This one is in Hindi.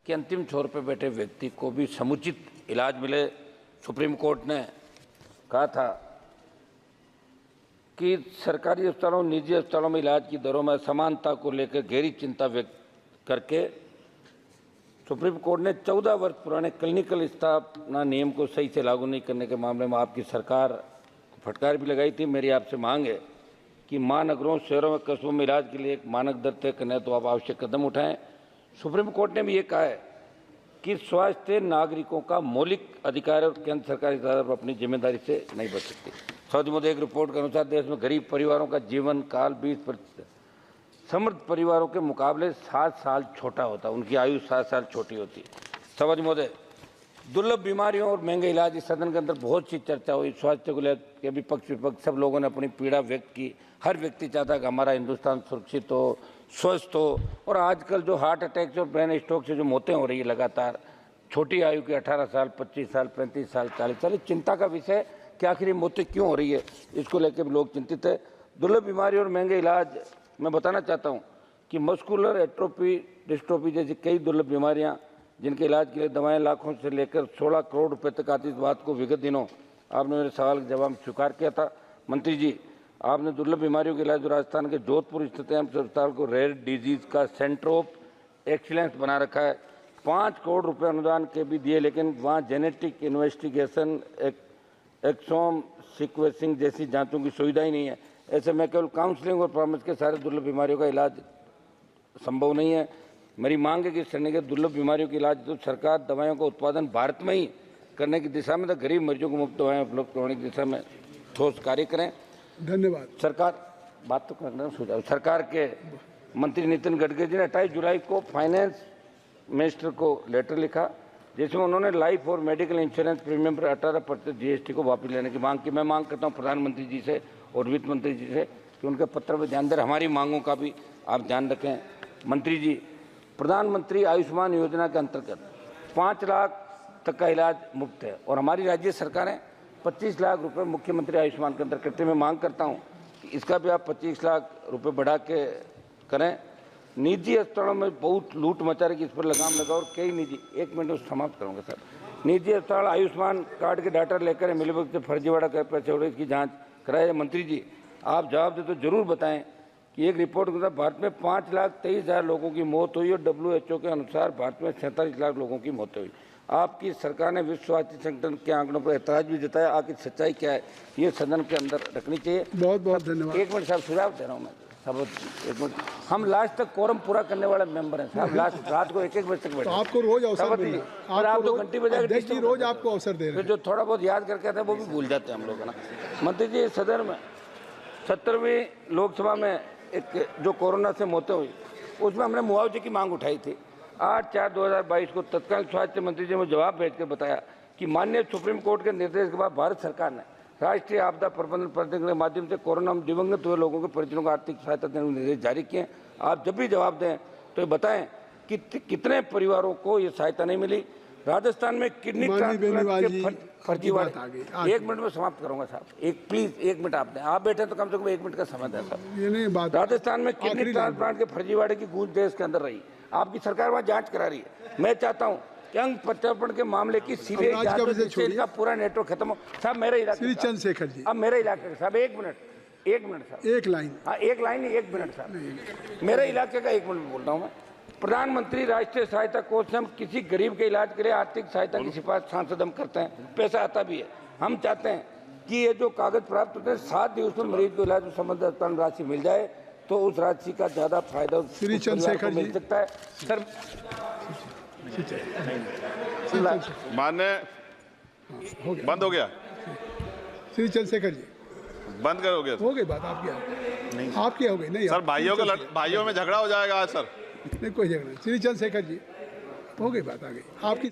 कि अंतिम छोर पर बैठे व्यक्ति को भी समुचित इलाज मिले। सुप्रीम कोर्ट ने कहा था कि सरकारी अस्पतालों और निजी अस्पतालों में इलाज की दरों में असमानता को लेकर गहरी चिंता व्यक्त करके सुप्रीम कोर्ट ने 14 वर्ष पुराने क्लिनिकल स्थापना नियम को सही से लागू नहीं करने के मामले में आपकी सरकार को फटकार भी लगाई थी। मेरी आपसे मांग है कि महानगरों, शहरों और कस्बों में इलाज के लिए एक मानक दर तय करना है तो आप आवश्यक कदम उठाएं। सुप्रीम कोर्ट ने भी ये कहा है कि स्वास्थ्य नागरिकों का मौलिक अधिकार और केंद्र सरकार इस पर अपनी जिम्मेदारी से नहीं बच सकती। सऊदी मोदी एक रिपोर्ट के अनुसार देश में गरीब परिवारों का जीवन काल 20% समृद्ध परिवारों के मुकाबले 7 साल छोटा होता, उनकी आयु 7 साल छोटी होती। सऊदी मोदी दुर्लभ बीमारियों और महंगे इलाज इस सदन के अंदर बहुत सी चर्चा हुई। स्वास्थ्य को लेकर विपक्ष विपक्ष सब लोगों ने अपनी पीड़ा व्यक्त की। हर व्यक्ति चाहता है कि हमारा हिंदुस्तान सुरक्षित हो, स्वस्थ हो। और आजकल जो हार्ट अटैक और ब्रेन स्ट्रोक से जो मौतें हो रही है लगातार, छोटी आयु के 18 साल, 25 साल, 35 साल, 40 साल, चिंता का विषय कि आखिर ये मौतें क्यों हो रही है, इसको लेकर भी लोग चिंतित है। दुर्लभ बीमारी और महंगे इलाज, मैं बताना चाहता हूँ कि मस्कुलर एट्रोफी डिस्ट्रोफी जैसी कई दुर्लभ बीमारियाँ जिनके इलाज के लिए दवाएं लाखों से लेकर 16 करोड़ रुपए तक आती, इस बात को विगत दिनों आपने मेरे सवाल के जवाब स्वीकार किया था। मंत्री जी, आपने दुर्लभ बीमारियों के इलाज राजस्थान के जोधपुर स्थित एम्स अस्पताल को रेयर डिजीज का सेंटर ऑफ एक्सीलेंस बना रखा है। 5 करोड़ रुपए अनुदान के भी दिए, लेकिन वहाँ जेनेटिक इन्वेस्टिगेशन, एक्सोम सीक्वेंसिंग जैसी जांचों की सुविधा ही नहीं है। ऐसे में केवल काउंसलिंग और परामर्श के सारे दुर्लभ बीमारियों का इलाज संभव नहीं है। मेरी मांग है कि श्रेणी के दुर्लभ बीमारियों के इलाज तो सरकार दवाइयों का उत्पादन भारत में ही करने की दिशा में, तो गरीब मरीजों को मुफ्त दवाएं उपलब्ध करवाने की दिशा में ठोस कार्य करें। धन्यवाद। सरकार बात तो करना सुझाव। सरकार के मंत्री नितिन गडकरी जी ने 28 जुलाई को फाइनेंस मिनिस्टर को लेटर लिखा, जिसमें उन्होंने लाइफ और मेडिकल इंश्योरेंस प्रीमियम पर 18% जीएसटी को वापस लेने की मांग की। मैं मांग करता हूं प्रधानमंत्री जी से और वित्त मंत्री जी से कि उनके पत्र पर ध्यान दें, हमारी मांगों का भी आप ध्यान रखें। मंत्री जी, प्रधानमंत्री आयुष्मान योजना के अंतर्गत 5 लाख तक का इलाज मुफ्त है और हमारी राज्य सरकारें 25 लाख रुपए मुख्यमंत्री आयुष्मान के अंदर करते। मैं मांग करता हूं कि इसका भी आप 25 लाख रुपए बढ़ा के करें। निजी अस्पतालों में बहुत लूट मचा रही, इस पर लगाम लगाओ। और कई निजी, 1 मिनट में समाप्त करूंगा सर, निजी अस्पताल आयुष्मान कार्ड के डाटा लेकर मिलीभगत से फर्जीवाड़ा कर पैसे उड़े, इसकी जाँच कराए। मंत्री जी, आप जवाब दे तो जरूर बताएं कि एक रिपोर्ट के अनुसार भारत में 5,23,000 लोगों की मौत हुई और WHO के अनुसार भारत में 47 लाख लोगों की मौत हुई। आपकी सरकार ने विश्व स्वास्थ्य संगठन के आंकड़ों पर ऐतराज भी जताया। आखिर सच्चाई क्या है, ये सदन के अंदर रखनी चाहिए। बहुत बहुत धन्यवाद। 1 मिनट साहब, सुझाव दे रहा हूँ मैं सब। 1 मिनट, हम लास्ट तक कोरम पूरा करने वाले मेंबर हैं साहब। लास्ट रात को 1-1 बजे तक बैठे। तो आपको रोज अवसर मिले, आप तो घंटी बजा के रोज आपको अवसर दे रहे हैं। जो थोड़ा बहुत याद करके आते हैं वो भी भूल जाते हैं हम लोग, है ना। मंत्री जी, सदन में 17वीं लोकसभा में एक जो कोरोना से मौतें हुई, उसमें हमने मुआवजे की मांग उठाई थी। 8/4/2022 को तत्कालीन स्वास्थ्य मंत्री जी ने जवाब भेजकर बताया कि माननीय सुप्रीम कोर्ट के निर्देश के बाद भारत सरकार ने राष्ट्रीय आपदा प्रबंधन प्राधिकरण के माध्यम से कोरोना में दिवंगत हुए लोगों के परिजनों को आर्थिक सहायता देने के निर्देश जारी किए। आप जब भी जवाब दें तो ये बताएं कि कितने परिवारों को ये सहायता नहीं मिली। राजस्थान में किडनी ट्रांसप्लांट के फर्जीवाड़े, 1 मिनट में समाप्त करूंगा साहब। प्लीज 1 मिनट आप दें, आप बैठे तो कम से कम 1 मिनट का समय दें साहब। राजस्थान में किडनी ट्रांसप्लांट के फर्जीवाड़े की गूंज देश के अंदर रही। आपकी सरकार वहां जांच करा रही है। मैं चाहता हूं कि अंग प्रत्यार्पण के मामले की सीबीआई जांच का पूरा नेटवर्क खत्म हो। साहब मेरे इलाके श्री चंद्रशेखर जी, अब मेरे इलाके साहब 1 मिनट साहब, 1 लाइन। हाँ 1 लाइन ही 1 मिनट साहब। मेरे इलाके का 1 मिनट बोल रहा हूँ मैं। प्रधानमंत्री राष्ट्रीय सहायता कोष से हम किसी गरीब के इलाज के लिए आर्थिक सहायता की सिफारिश सांसद हम करते हैं, पैसा आता भी है। हम चाहते हैं कि ये जो कागज प्राप्त होते हैं 7 दिवस में मरीज को इलाज संबंधित अस्पताल राशि मिल जाए तो उस राशि का ज्यादा फायदा श्री चंद्रशेखर मिल सकता है। सर मान्य बंद हो गया। श्री चंद्रशेखर जी, बंद कर हो गया। हो गई बात आपकी, आपकी हो गई। नहीं सर, भाइयों में झगड़ा हो जाएगा आज सर। नहीं, कोई झगड़ा नहीं। श्री चंद्रशेखर जी, हो गई बात, आ गई आपकी।